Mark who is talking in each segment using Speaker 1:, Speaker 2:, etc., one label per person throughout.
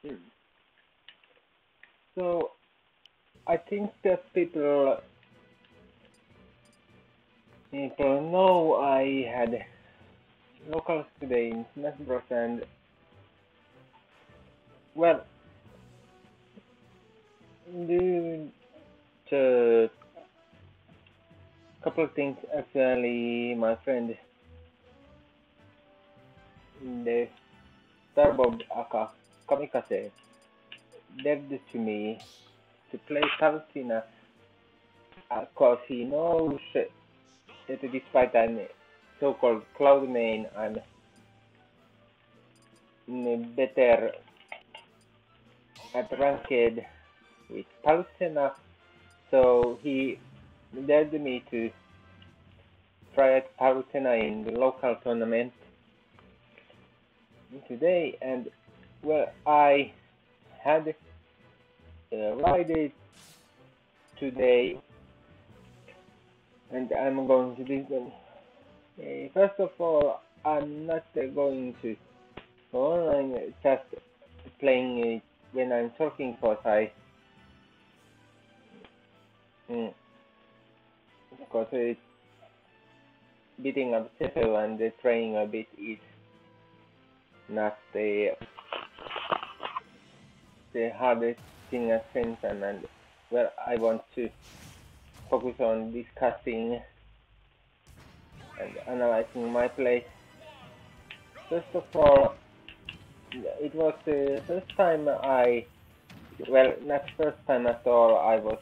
Speaker 1: Mm. So I think that people know I had locals today in Smash Bros. And well, the couple of things actually. My friend, the Starbob Aka Kamikaze, begged to me to play Palutena because he knows that despite I'm so-called cloud main, I'm better at ranked with Palutena, so he dared me to try out Palutena in the local tournament today, and well, I had ride it today, and I'm going to do them. First of all, I'm not going to go online just playing it when I'm talking because because it's beating up Settle and training a bit is not the hardest thing at same time, and well, I want to focus on discussing and analyzing my play. First of all, it was the first time well, not first time at all, I was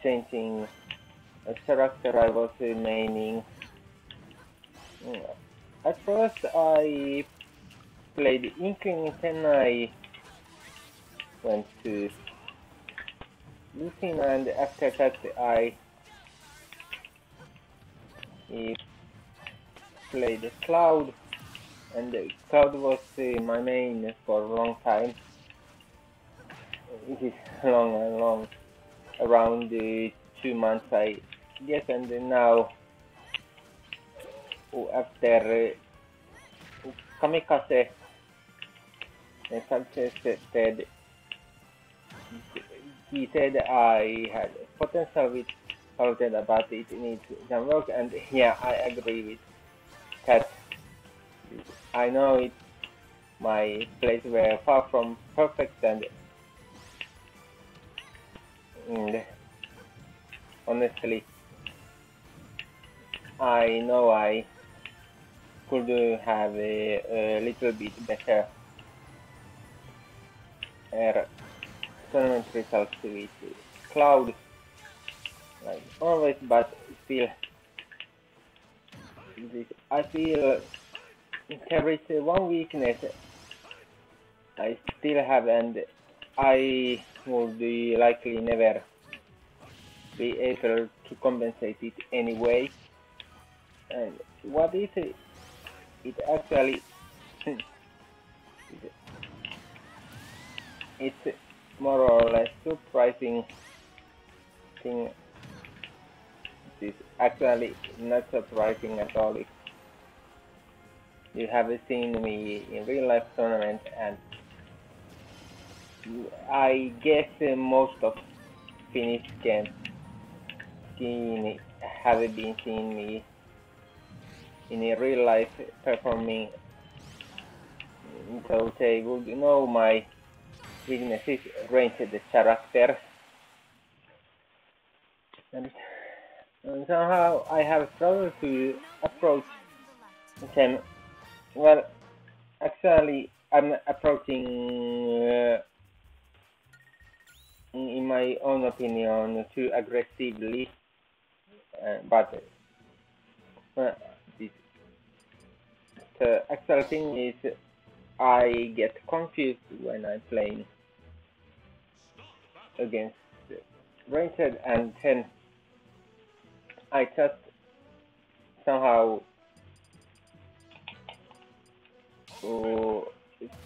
Speaker 1: changing a character I was maining. At first I played Inkling, then I went to Lucin, and after that I played Cloud, and Cloud was my main for a long time. It is long, around 2 months I guess, and now after Kamikaze suggested, he said I had potential with Palutena, but it needs some work, and yeah, I agree with that. I know it. My plays were far from perfect, and honestly, I know I could have a little bit better tournament results with Cloud, like always, but still, I feel there is one weakness I still have, and I would likely never be able to compensate it anyway. And what is it? It actually it's more or less surprising thing. It's actually not surprising at all if you have seen me in real life tournament, and I guess most of Finnish games have been seeing me in real life performing, so they would know my weakness is ranged characters, and somehow I have struggled to approach them. Well, actually, I'm approaching, in my own opinion, too aggressively, but this, the actual thing is I get confused when I'm playing against ranged, and then I just somehow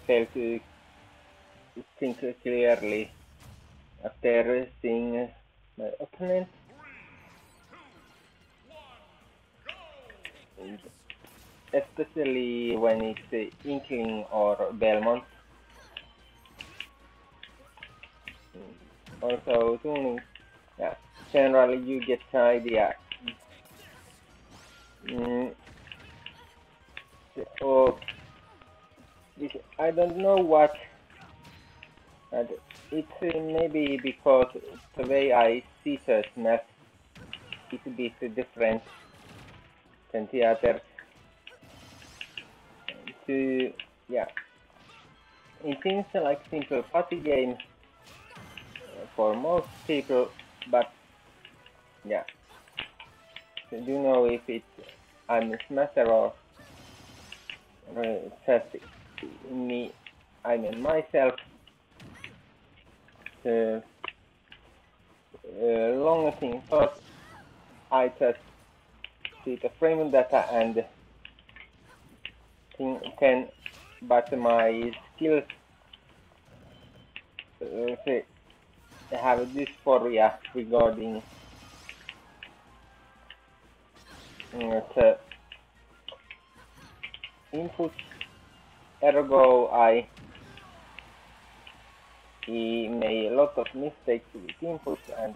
Speaker 1: fail to think clearly after seeing my opponent. especially when it's Inkling or Belmont. Also, tuning, yeah, generally you get an idea. Or I don't know what, and it's maybe because the way I see the Smash is a bit different than the others. To yeah, it seems like simple party game for most people, but yeah, I do know if it's I'm a smasher or just me, I mean myself. The long thing first, I just see the frame data and can, but my skills have dysphoria regarding the inputs. Ergo, I made a lot of mistakes with inputs, and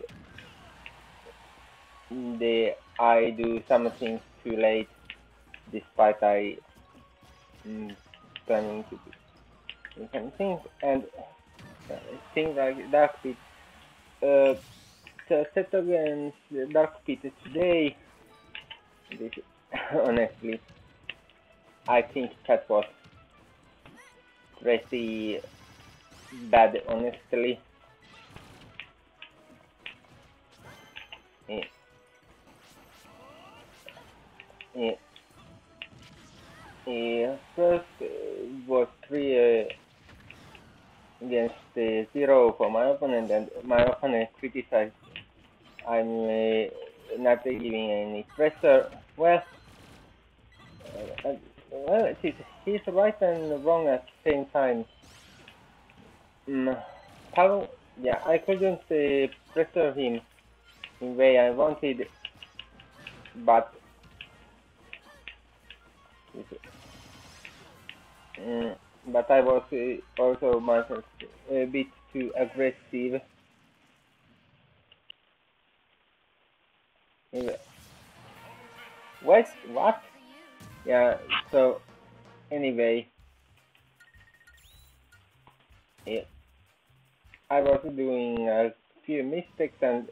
Speaker 1: I do some things too late, despite I planning to do some things, and things like Dark Pit. The set against Dark Pit today, this, honestly, I think that was pretty bad, honestly. First was 3 against 0 for my opponent, and my opponent criticized I'm not giving any pressure. Well, he's right and wrong at the same time. Yeah, I couldn't pressure him in the way I wanted, but I was also myself a bit too aggressive. What? Yeah, so anyway, yeah, I was doing a few mistakes, and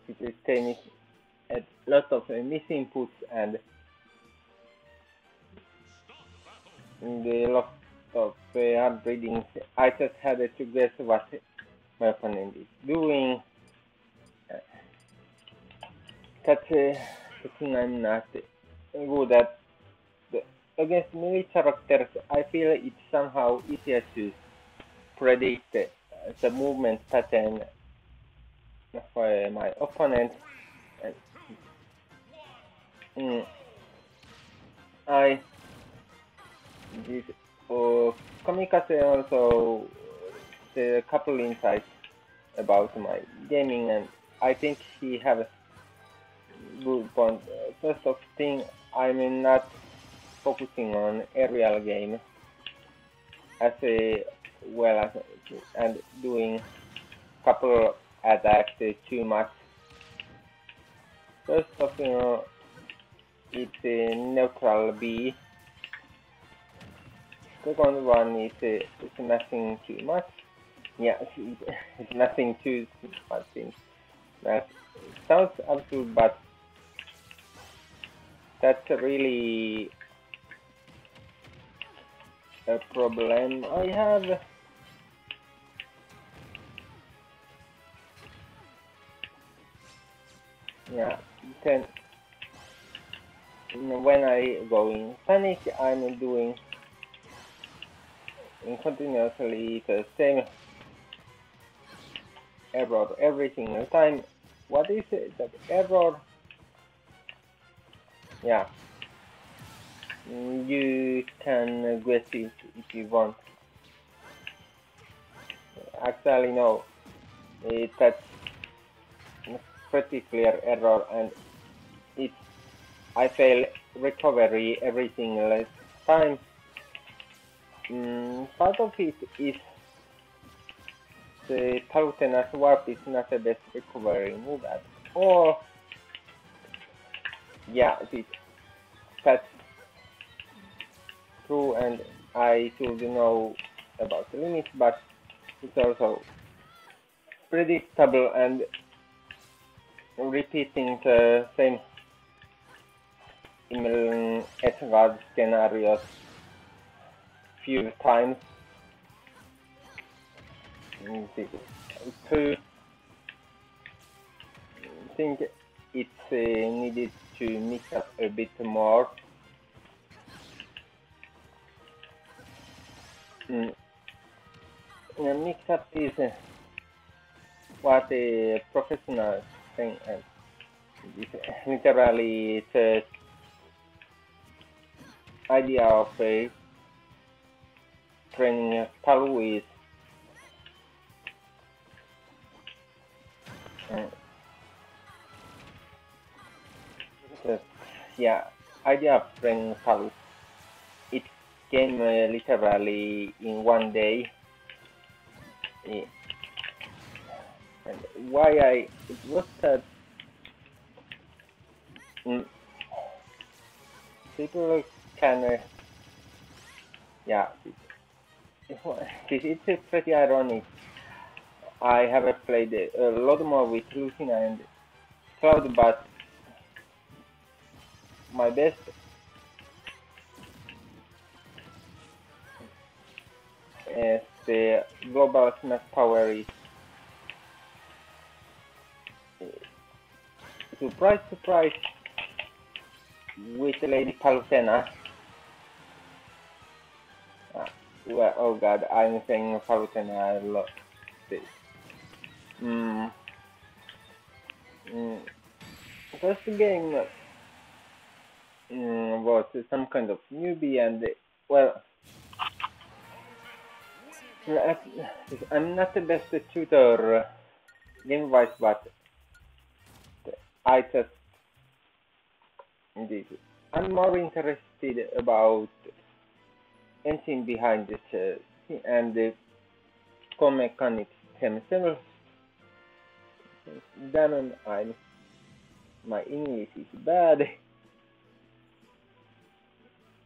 Speaker 1: it tennis had lots of misinputs and the lot of hard readings. I just had to guess what my opponent is doing. That's the thing I'm not good at. Against melee characters, I feel it's somehow easier to predict the movement pattern for my opponent. I this Kamikaze also a couple insights about my gaming, and I think he have a good point. First of thing, I'm not focusing on aerial game as well as and doing couple attacks too much. First of it's a neutral B. Second one is nothing too much. Yeah, it's nothing too much. That sounds absurd, but that's really a problem I have. Yeah, then when I go in panic, I'm doing continuously the same error every single time. What is it, that error? Yeah, you can guess it if you want. Actually, no, that's pretty clear error, and it's I fail recovery every single time. Part of it is the Palutena's warp is not the best recovery move at all. Yeah, that's true, and I should know about the limits, but it's also predictable, and repeating the same Edward scenarios few times. To think it's needed to mix up a bit more. Mix up is what a professional thing, and literally the idea of training Palu is idea of training Palu. It came literally in one day. Yeah. And why it was that people can it's pretty ironic. I have played a lot more with Lucina and Cloud, but my best is the global smash power is surprise with Lady Palutena. Well, oh god, I'm saying Palutena a lot. First game was some kind of newbie, and well, I'm not the best tutor game-wise, but I just I'm more interested about anything behind this and the core mechanics themselves. Then my English is bad.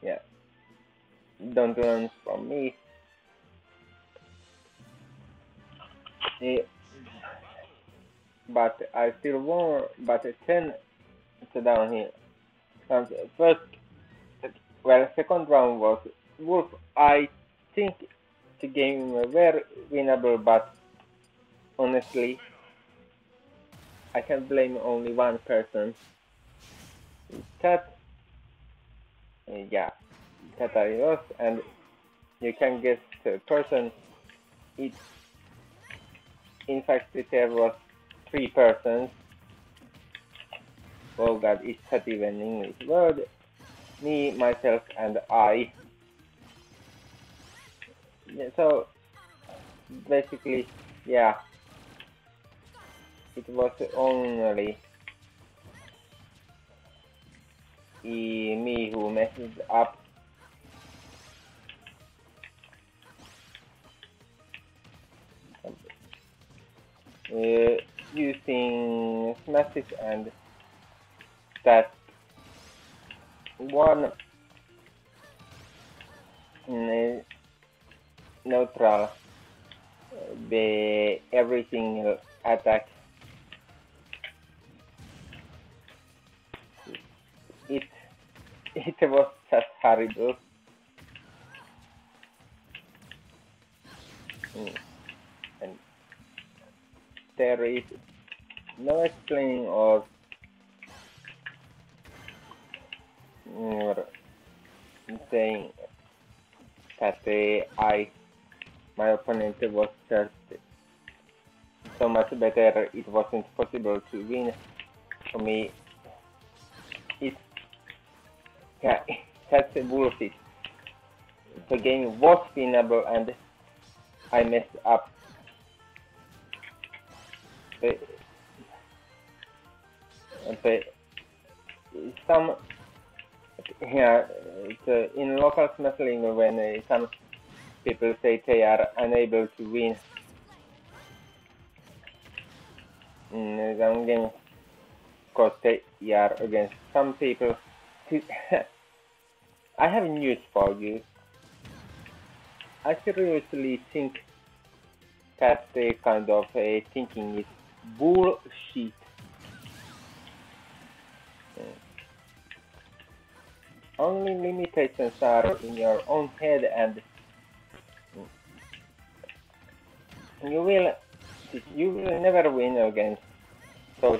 Speaker 1: Yeah, don't learn from me. But I still won. But 10 down here. First, second round was Wolf. I think the game were winnable, but honestly, I can blame only one person. That I lost, and you can guess the person. In fact, there was 3 persons. Oh god, it's not even English word. Me, myself, and I. So basically, it was only me who messed up. Using smashes and that one neutral every single attack. It was just horrible. And there is no explaining or saying that my opponent was just so much better. It wasn't possible to win. For me, that's a bullshit. The game was winnable, and I messed up. Some yeah, in local Smash League when some people say they are unable to win in some games because they are against some people. I have news for you. I seriously think that kind of thinking is bullshit. Only limitations are in your own head, and you will never win against those.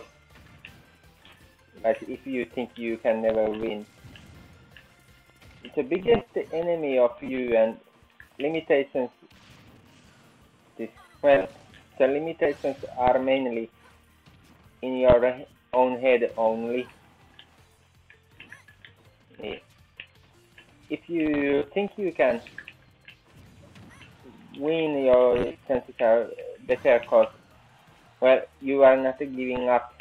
Speaker 1: But if you think you can never win, the biggest enemy of you and limitations is, well, the limitations are mainly in your own head only. If you think you can win, your chances are better because, well, you are not giving up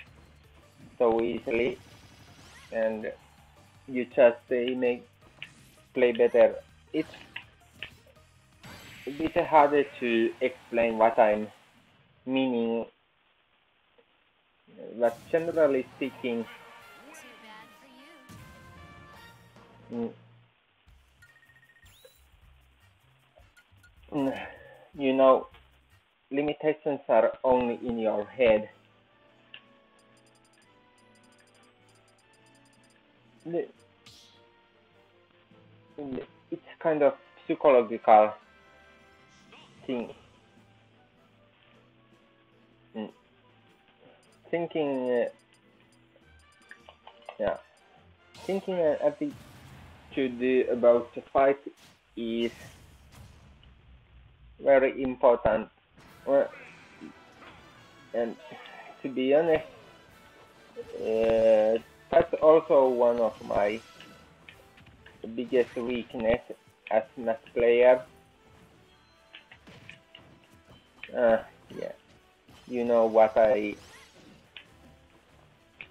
Speaker 1: so easily and you just make play better. It's a bit harder to explain what I'm meaning, but generally speaking, you know, limitations are only in your head. It's kind of psychological thing. Thinking, thinking and attitude about the fight is very important. And to be honest, that's also one of my biggest weakness as match player. Yeah, you know what I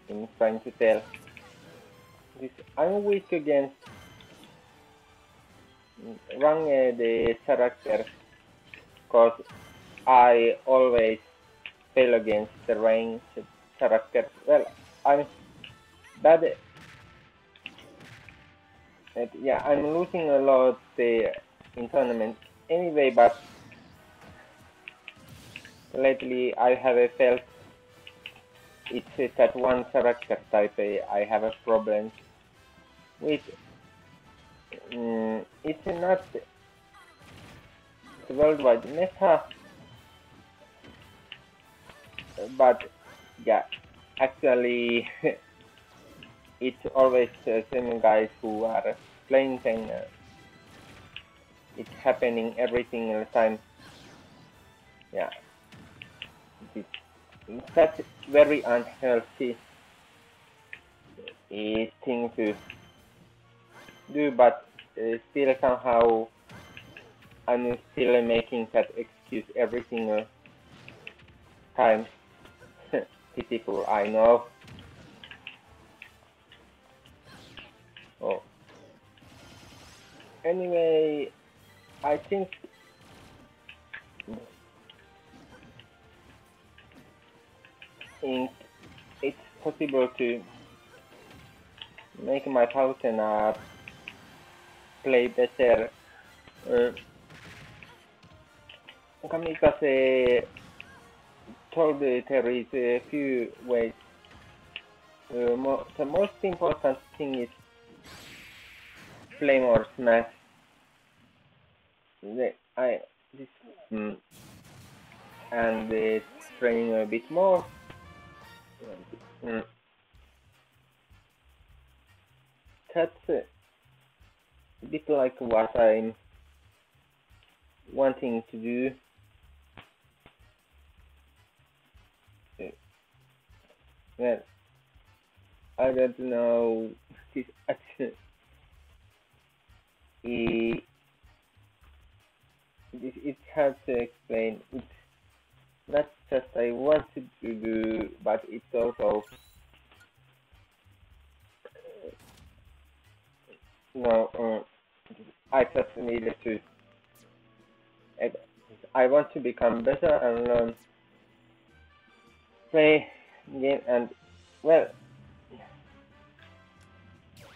Speaker 1: am trying to tell. I'm weak against ranged characters because I always fail against the ranged characters. Well, I'm bad. I'm losing a lot in tournaments anyway, but lately I have felt it's that one character type I have a problem with. It's not the worldwide meta, but yeah, actually it's always the same guys who are playing and it's happening every single time. Yeah, that's very unhealthy thing to do, but still somehow I'm still making that excuse every single time. Pitiful, I know. Oh. Anyway, I think it's possible to make my Palutena play better. Kamikaze told there is a few ways. The most important thing is play more Smash. And training a bit more. That's a bit like what I'm wanting to do. Well, I don't know. It's hard to explain. It's not just I wanted to do, but it's also No, I just needed to. I want to become better and learn play game and well,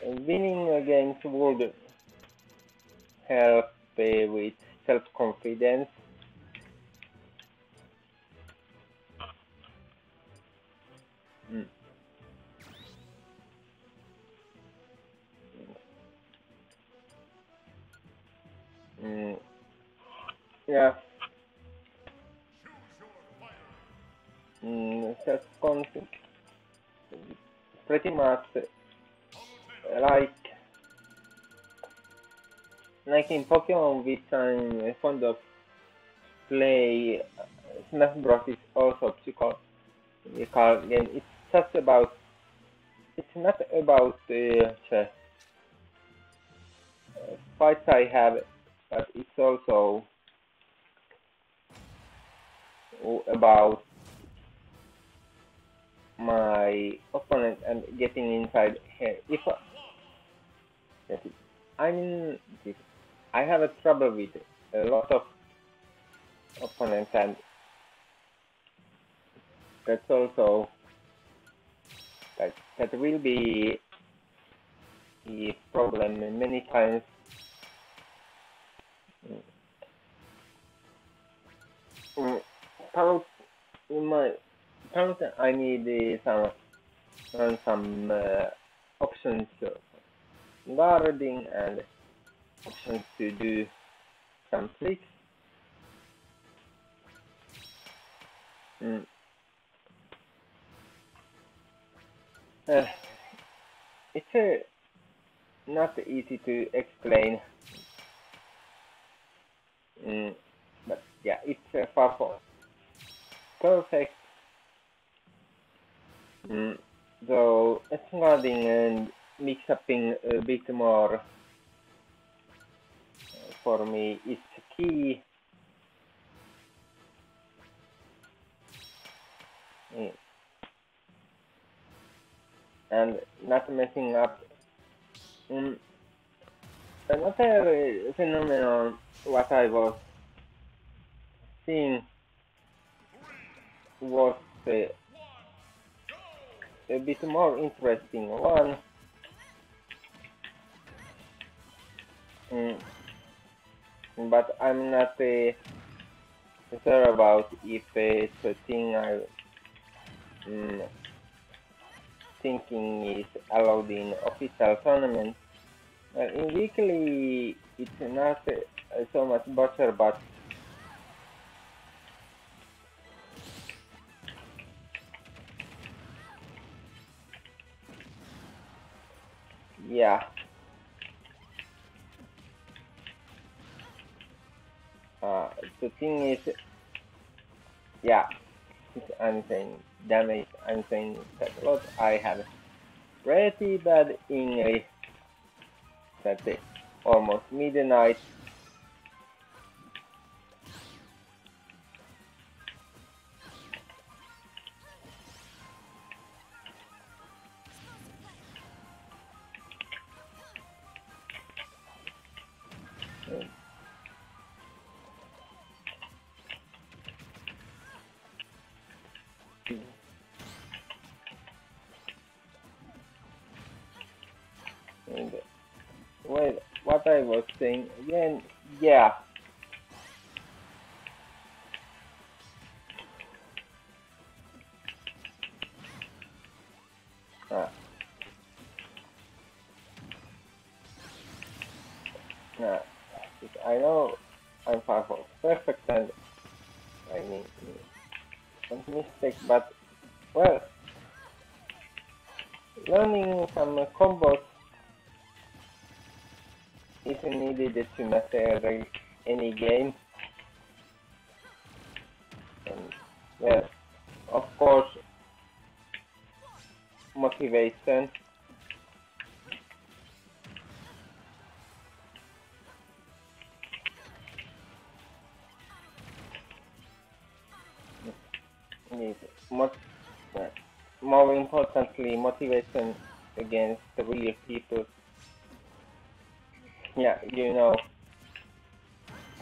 Speaker 1: winning against would help with self-confidence. Mm. Mm. Yeah, self-confidence pretty much like like in Pokemon, which I'm fond of play. Smash Bros is also psychological game. It's just about. It's not about chess fights I have, but it's also about my opponent and getting inside here. If I mean, I have a trouble with a lot of opponents, and that's also that will be the problem many times. Mm, Parrot, in my parrot, I need some options guarding and options to do some tricks. Mm. Uh, it's not easy to explain, but yeah, it's far from perfect. Mm. So guarding and mix upping a bit more for me is key. Mm. And not messing up. Mm. Another phenomenon what I was seeing was a bit more interesting one. Mm, but I'm not sure about if it's a thing I'm thinking is allowed in official tournaments. In weekly, it's not so much butcher, but yeah, the thing is, yeah, I'm saying damage, I'm saying that a lot. I have pretty bad English, that's it, almost midnight. And well, what I was saying again, yeah, uh, uh, I know I'm far from perfect and I mean some mistakes, but well, learning some combos is needed to master any game. And well, of course, motivation. Is mot- uh, more importantly, motivation against the real people. yeah, you know,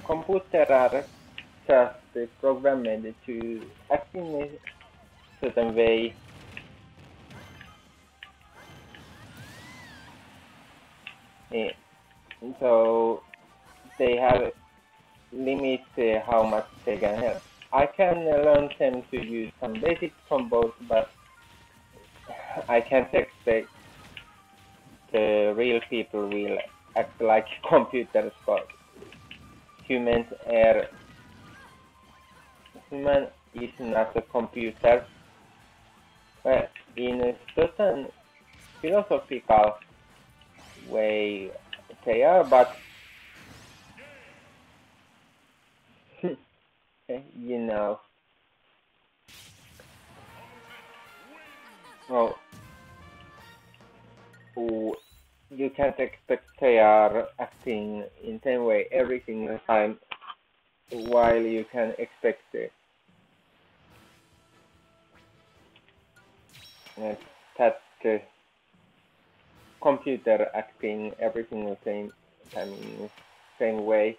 Speaker 1: computers are just programmed to act in a certain way. eh, So they have limits how much they can help. I can learn them to use some basic combos, but I can't expect the real people will act like computers, because humans are human is not a computer. Well, in a certain philosophical way they are, but you know, well, you can't expect they are acting in same way every single time, while you can expect that the computer acting every single same time in same way,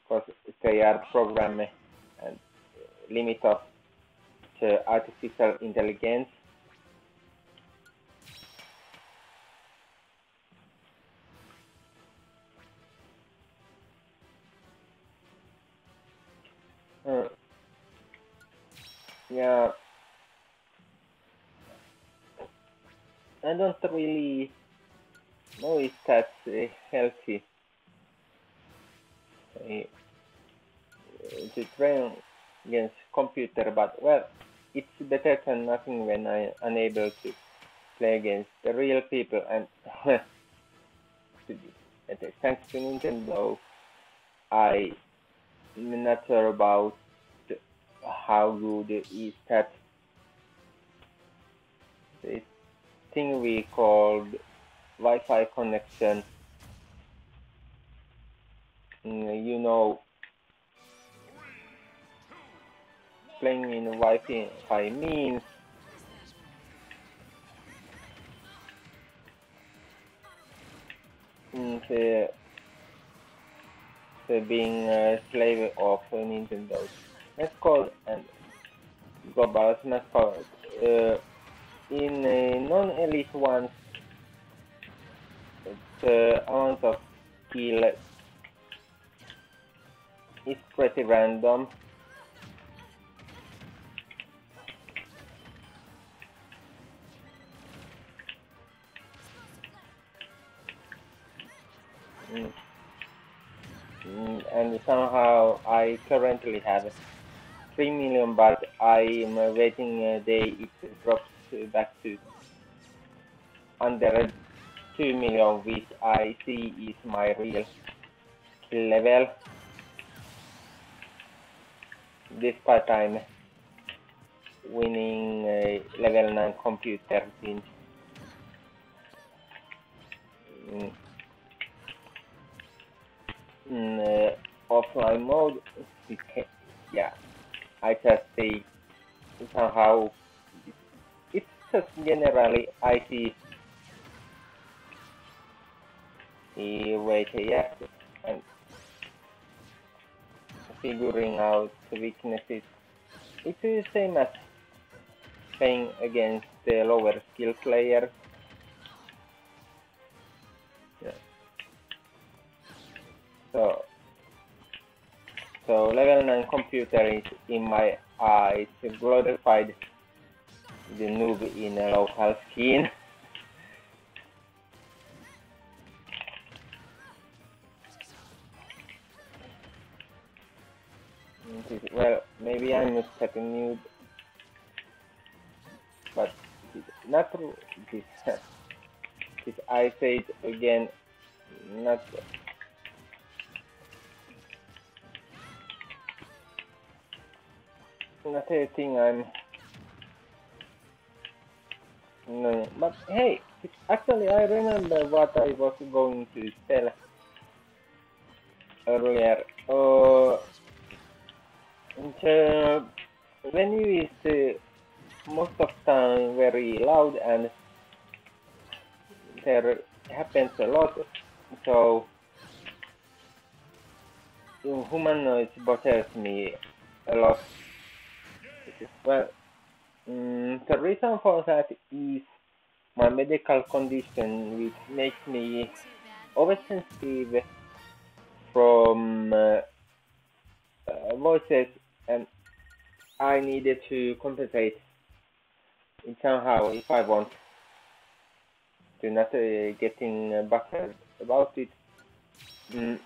Speaker 1: because they are programmed and limit of the artificial intelligence. Uh, yeah, I don't really know if that's healthy uh, to train against computer, but well, it's better than nothing when I'm unable to play against the real people. And thanks to Nintendo, I'm not sure about how good is that this thing we called Wi-Fi connection. You know, playing in Wi-Fi means the being a slave of Nintendo's mascot and global mascot. In non-elite ones, the amount of skill is pretty random. And somehow I currently have 3 million, but I'm waiting a day it drops back to under 2 million, which I see is my real skill level, despite I'm winning level 9 computer in in, offline mode. Yeah, I just see somehow it's just generally I see the way they act and figuring out the weaknesses. It's the same as playing against the lower skill players. Yeah. So level 9 computer is in my eyes glorified the noob in a local skin. Well, maybe I'm not a noob, but not true. This I say it again, not a thing I'm no, but hey, actually I remember what I was going to tell earlier. The venue is most of the time very loud and there happens a lot, so humanoid bothers me a lot. Well, the reason for that is my medical condition, which makes me oversensitive from voices, and I needed to compensate in somehow if I want to not getting buttered about it. Mm.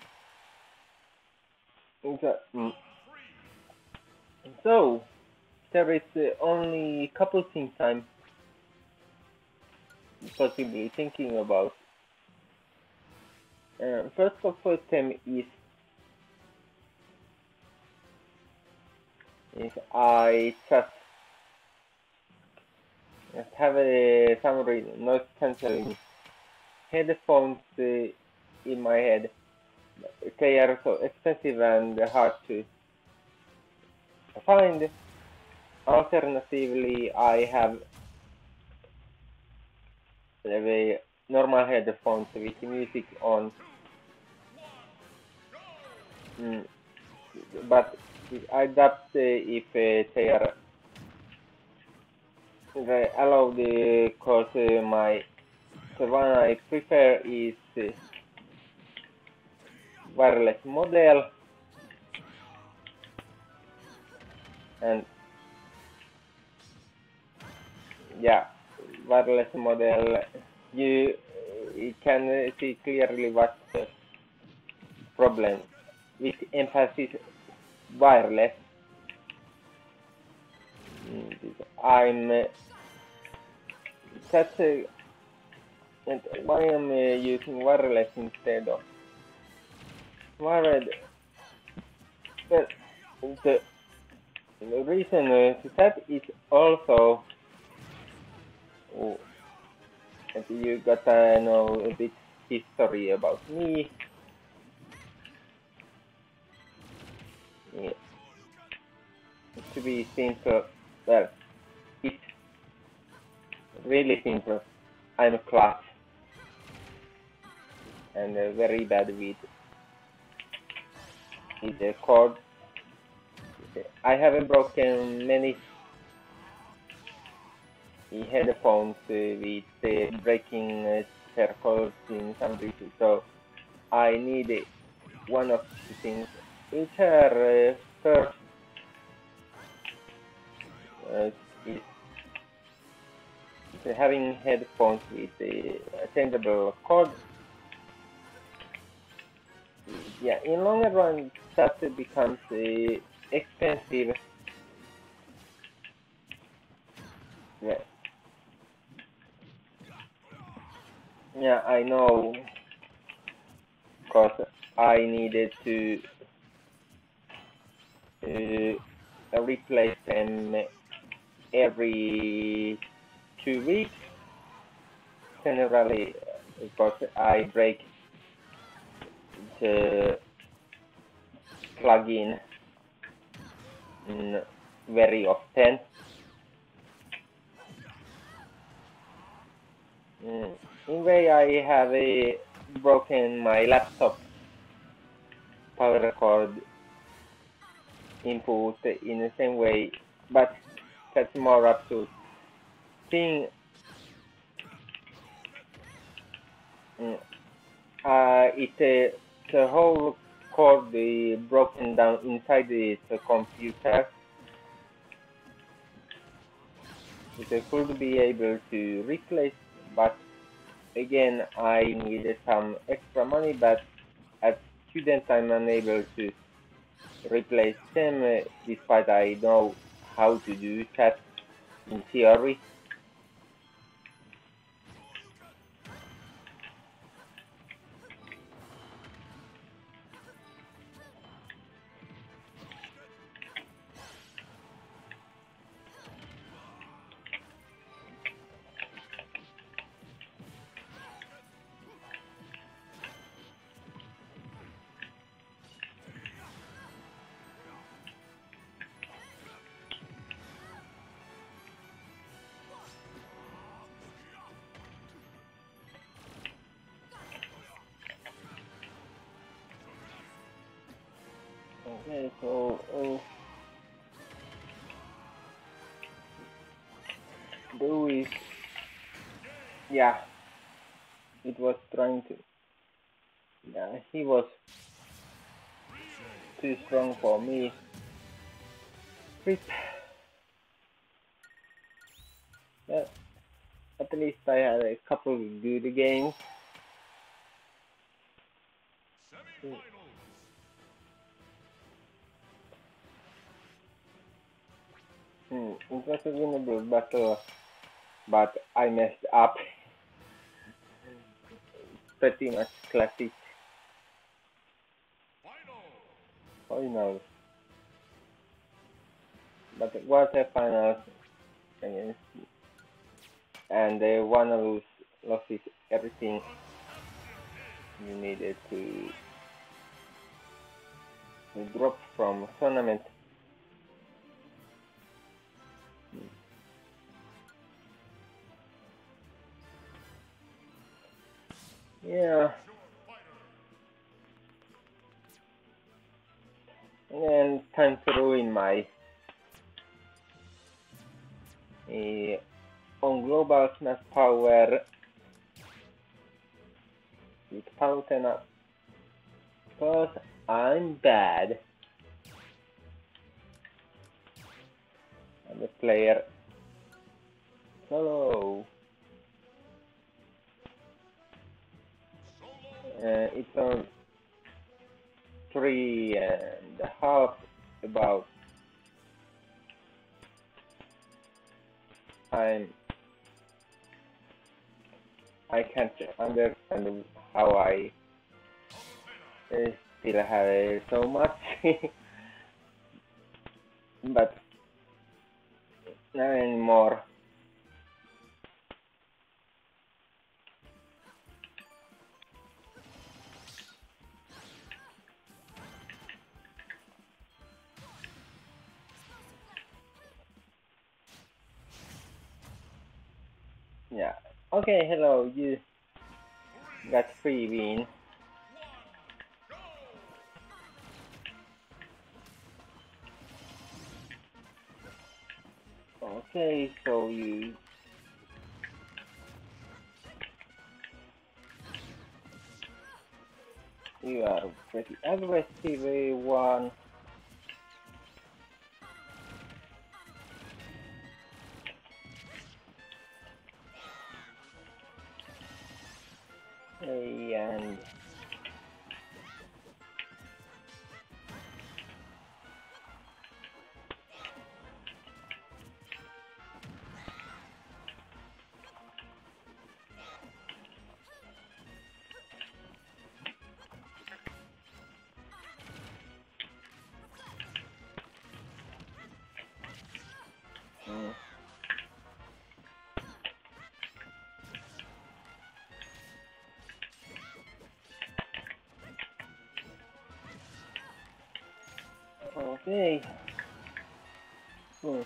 Speaker 1: So there is only a couple things I'm possibly thinking about. First of them is I just have some noise cancelling headphones in my head. They are so expensive and hard to find. Alternatively, I have the normal headphones with music on. But I doubt if they are allowed because the one I prefer is wireless model, and yeah, wireless model, you can see clearly what's the problem with emphasis wireless. I'm that's and why I'm using wireless instead of wired. Well, the reason to that is also that you gotta know a bit history about me. Yeah. To be simple, well, it's really simple. I'm a clutch and very bad with the chord. I haven't broken many headphones with breaking their chords in some reason, so I need one of the things which are first is having headphones with changeable chord. Yeah, in longer run that becomes expensive. Yeah. Yeah, I know, because I needed to replace them every 2 weeks, generally, because I break the plugin very often. In a way, I have broken my laptop power cord input in the same way, but that's more absurd thing. It's the whole cord broken down inside the computer. It could be able to replace, but again, I needed some extra money, but as student, I'm unable to replace them, despite I know how to do that in theory. Okay, so Louis, yeah, it was trying to, yeah, he was too strong for me. Rip. Well, at least I had a couple of good games. It was a winnable battle, but I messed up. Pretty much classic finals. But quarterfinals against, and they wanna lose losses everything you needed to drop from tournament. Yeah. And time to ruin my on global smash power with Palutena because I'm bad. I'm a player solo. It's on 3.5 about. I can't understand how I still have so much, but not anymore. Yeah. Okay, hello, you got free win. Okay, so you are pretty aggressive one. And okay. Hmm.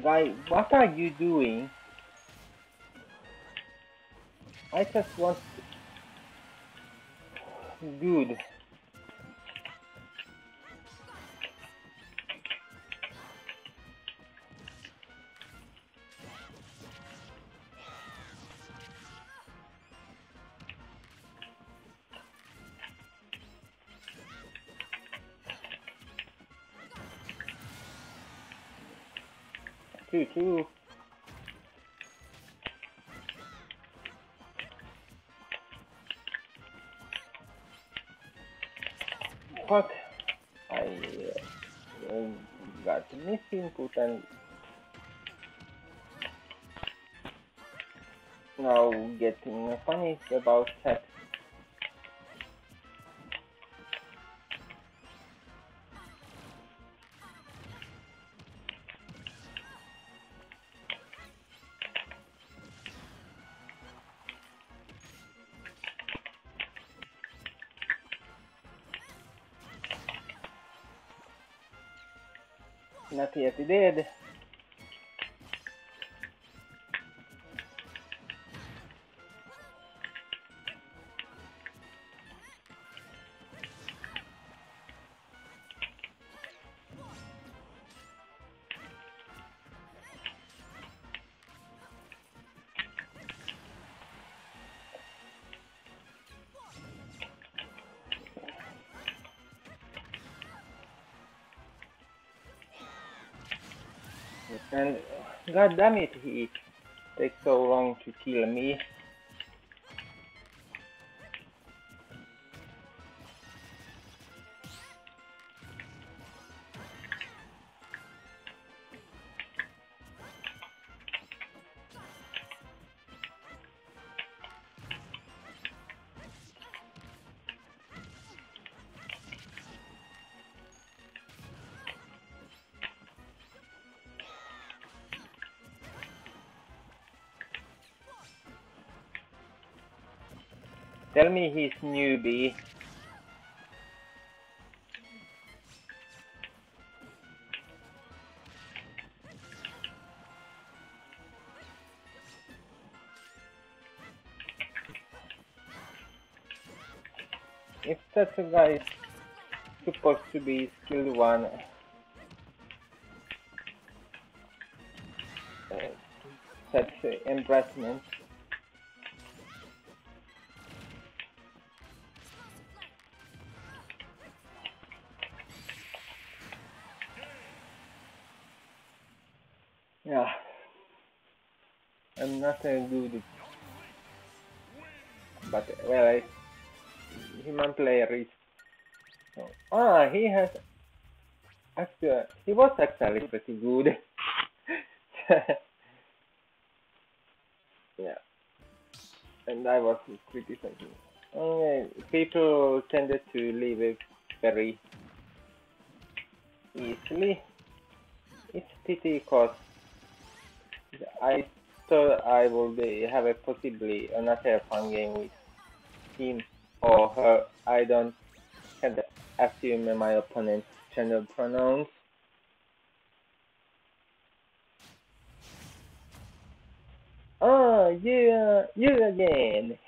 Speaker 1: Guy, what are you doing? I just want good. Two. Fuck. I got misinput and now getting punished about that. Not yet dead. And god damn it, he takes so long to kill me. Tell me he's newbie. If that's a guy supposed to be skilled one, that's embarrassment. Yeah, I'm not a good, but well, human player is. He has actually, he was actually pretty good. Yeah, and I was criticizing. People tended to leave it very easily. It's pity because I thought I would have a possibly another fun game with him or her. I don't can't assume my opponent's gender pronouns. You again.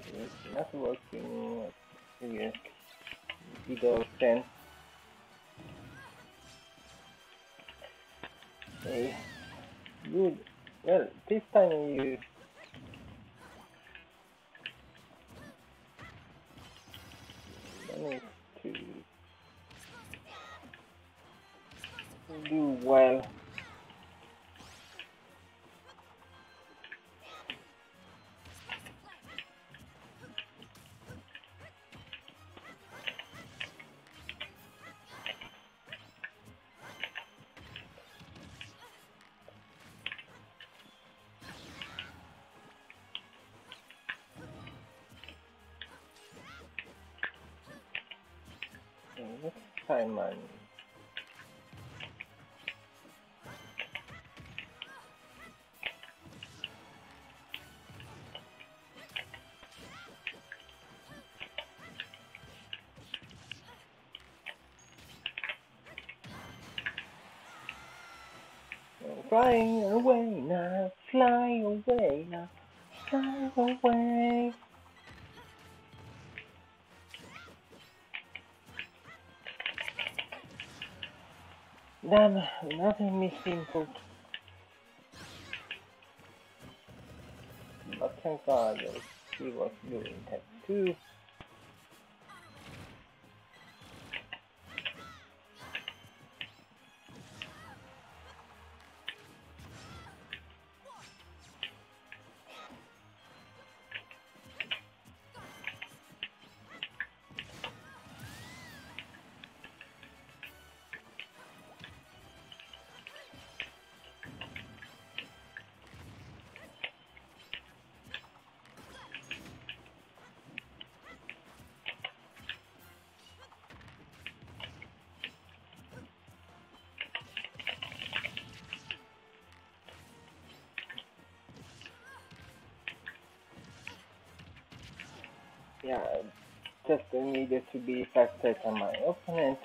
Speaker 1: It's not working. Yes, Eagle 10. Hey, good. Well, this time you managed to do well. Next time I'm flying away now, fly away now, fly away. Damn, nothing missing, folks. But thank God he was doing that too. Yeah, just needed to be faster than my opponent.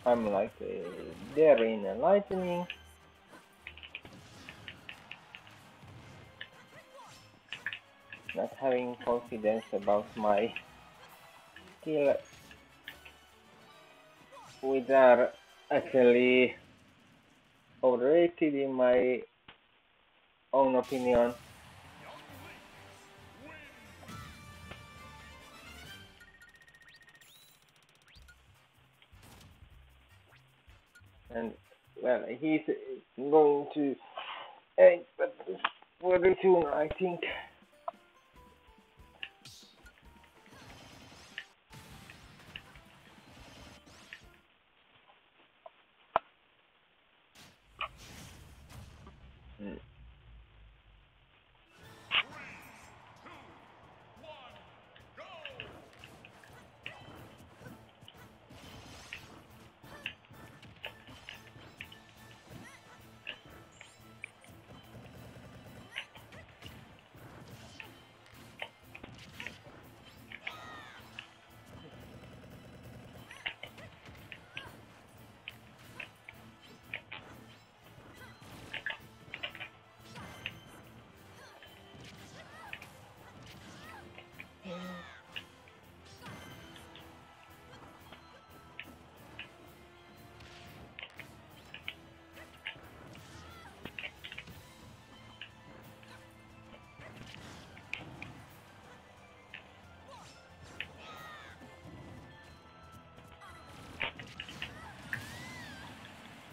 Speaker 1: I'm like there in a lightning. Not having confidence about my skill, which are actually overrated in my own opinion. And well, he's going to end, but very soon, I think. Mm.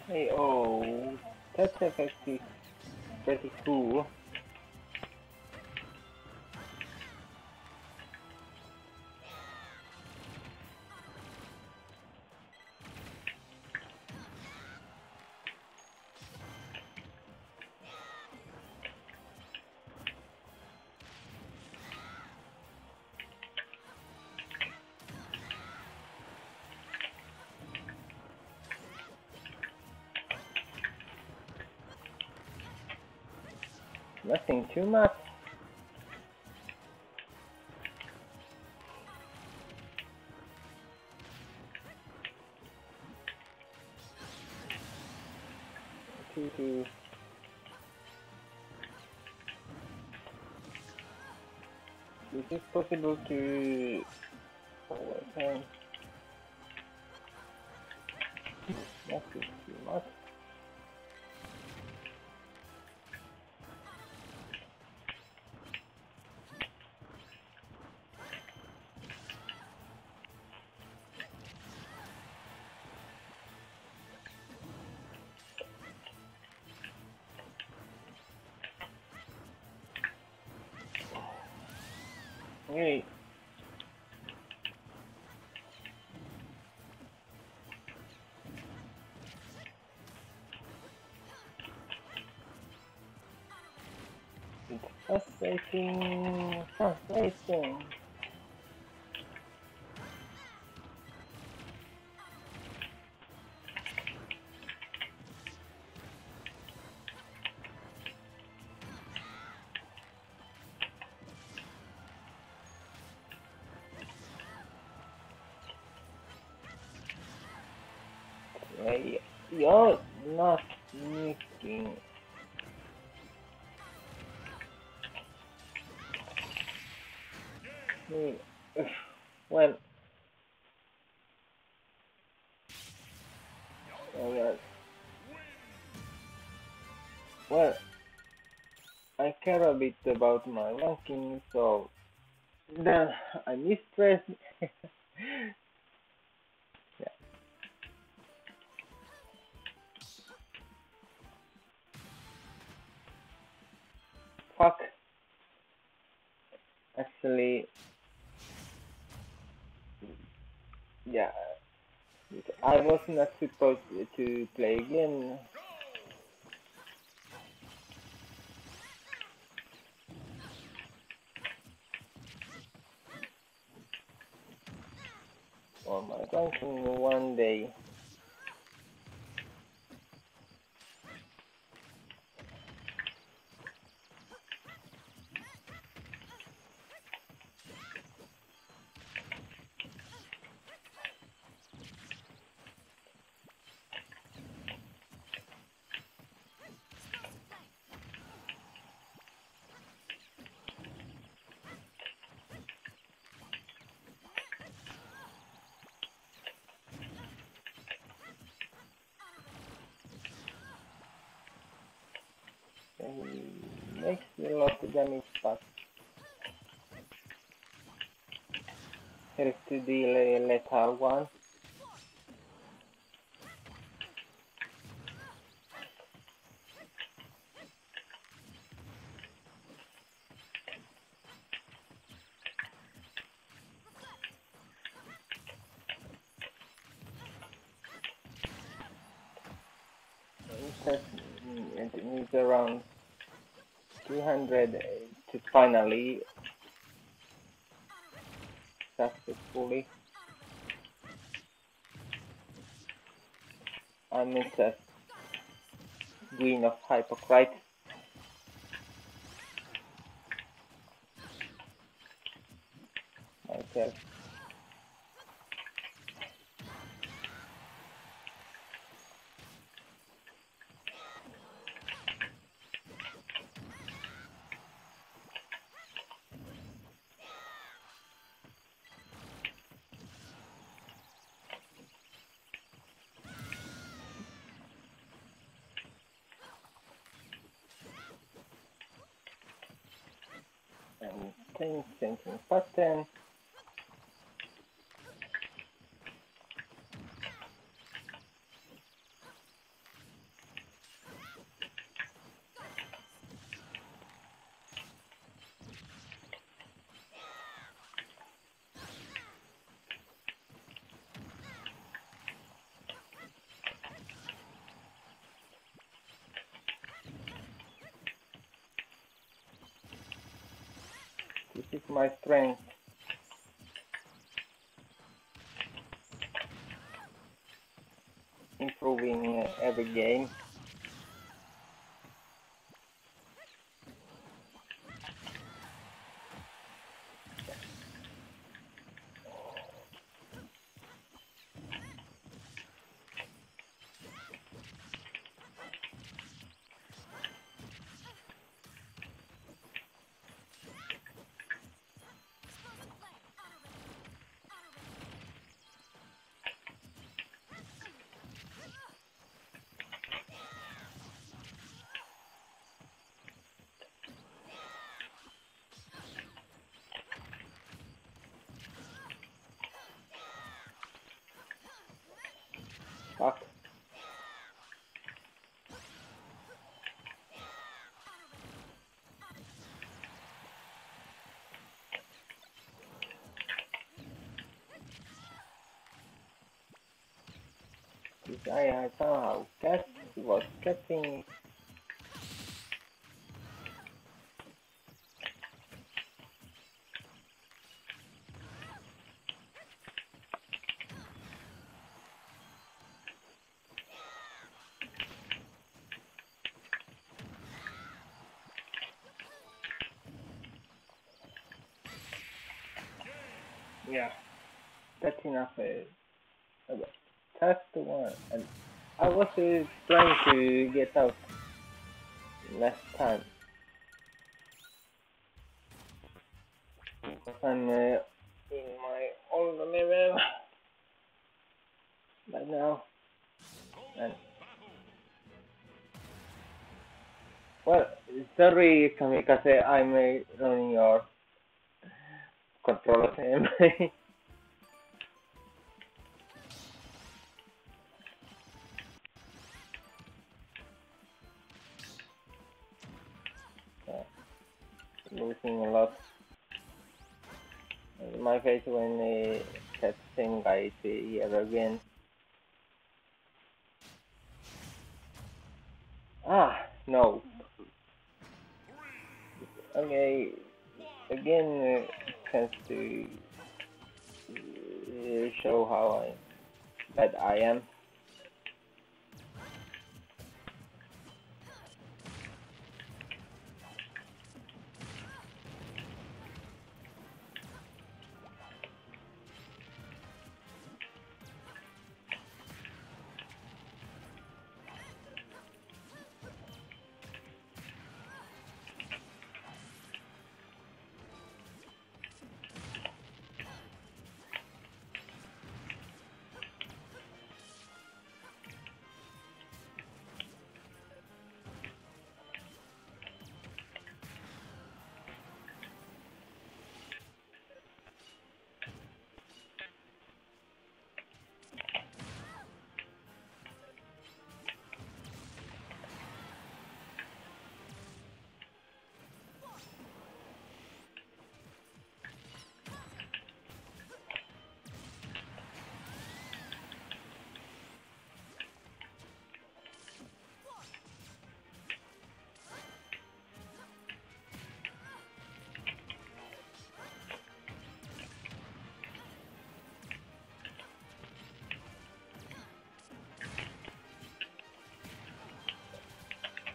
Speaker 1: Hey, oh, that's effective. Pretty cool. Nothing too much. To is it possible to overcome? Nothing too much. Hey, it's frustrating. Frustrating. Hey, you're not missing. Hey, well, well, well, I care a bit about my ranking, so then I'm stressed. Yeah, fuck. Actually, yeah, I was not supposed to play again. For my ranking one day. makes a lot of damage, but here to deal a lethal one. It needs around 200 to finally successfully. I'm just Queen of Hypocrite. Myself. And changing pattern. This is my strength. Improving every game. Fuck. This guy somehow was catching. Yeah, that's enough. That's the one. And I was trying to get out last time. Because I'm in my old level right now. And well, sorry Kamikaze, I'm running your control him. Losing a lot. My face when that same guy is here again. Ah, no. Okay, again, chance to show how bad I am.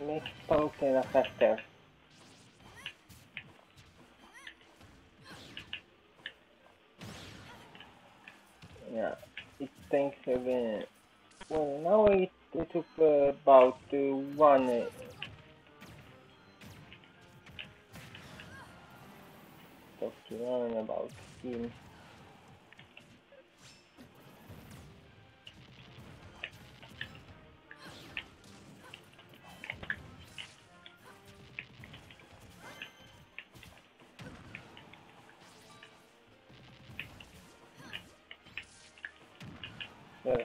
Speaker 1: makes Palutena faster. Yeah, it takes again. Well, now it took about 1 talk to learn about him. So,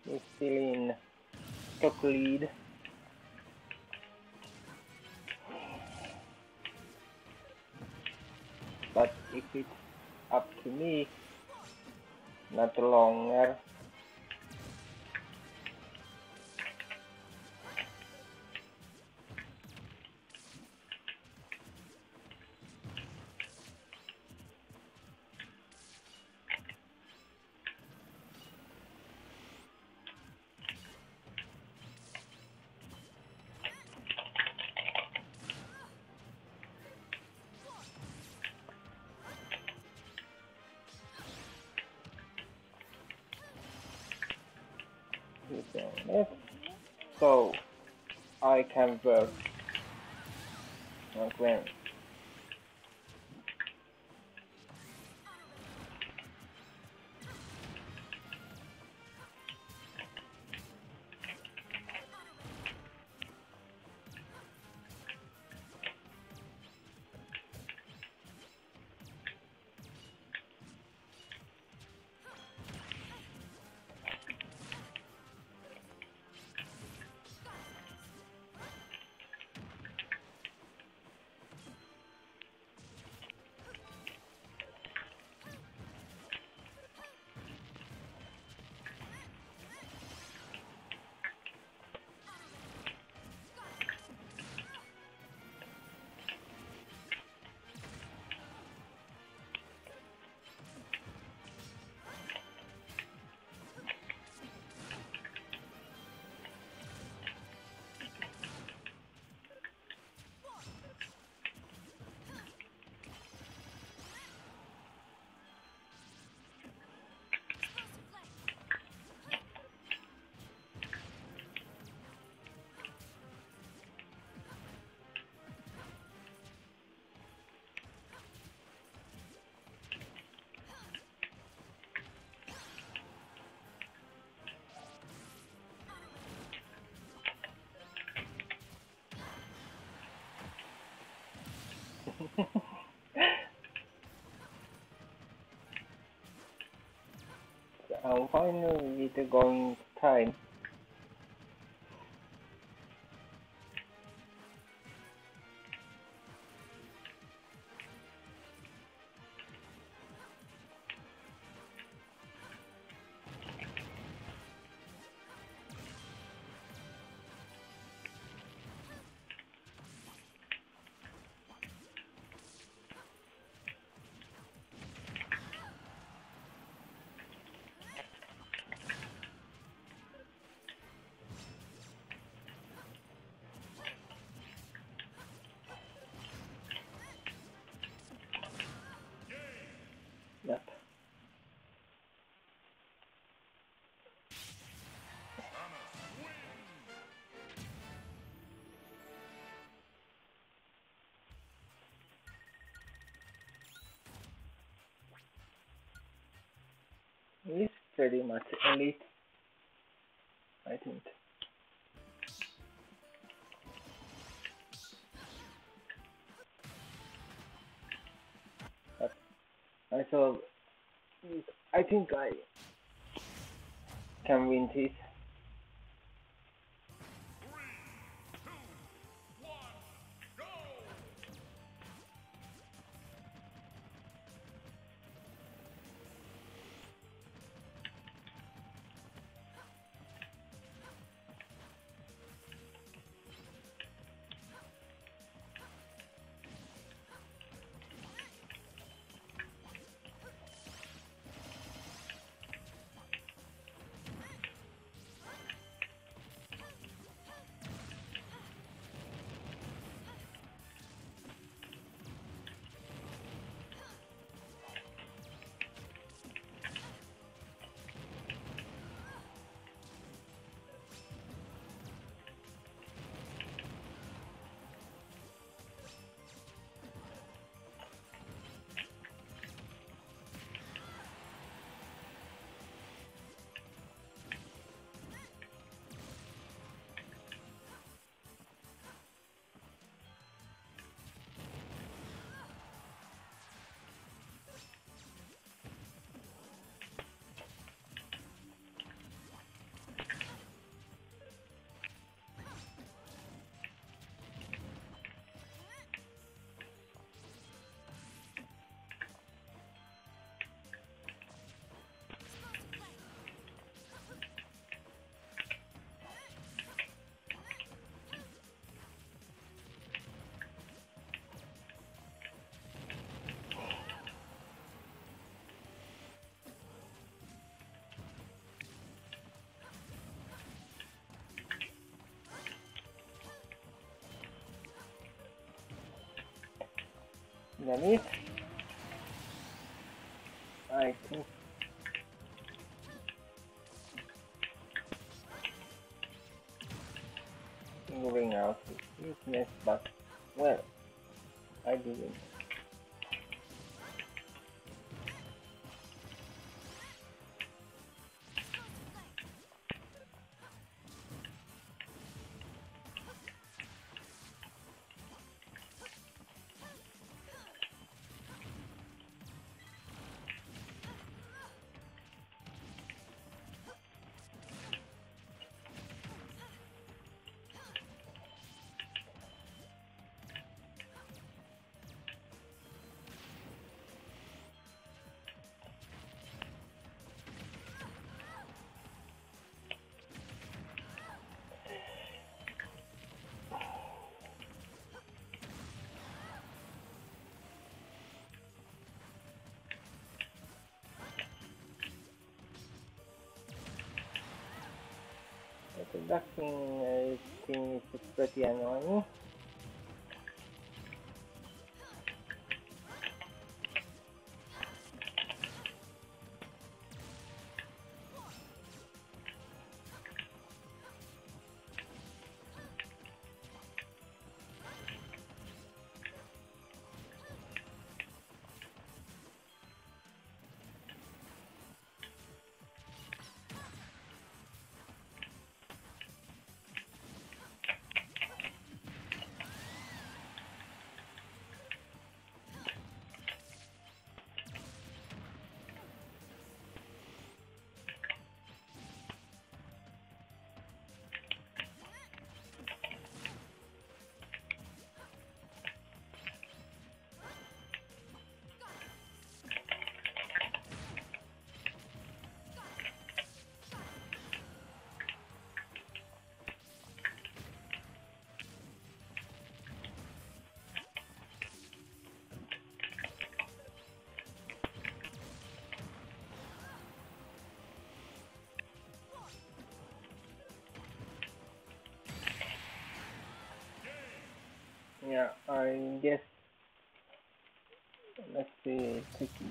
Speaker 1: he's still in top lead. But if it's up to me, not longer. He's on left, so I can work on Gwen. I'm fine with the going time. Yep. It's pretty much elite, I think. But I thought, I think I can win this. Then it. I think figuring out his weakness, but well, I didn't. So that thing is pretty annoying. Yeah, I guess. Let's see, quickly.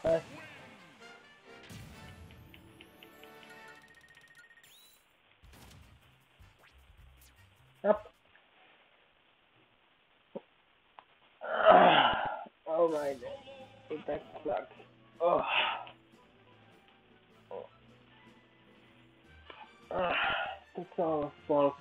Speaker 1: Fast. Up. Oh my god, that sucks. Oh. It's all false.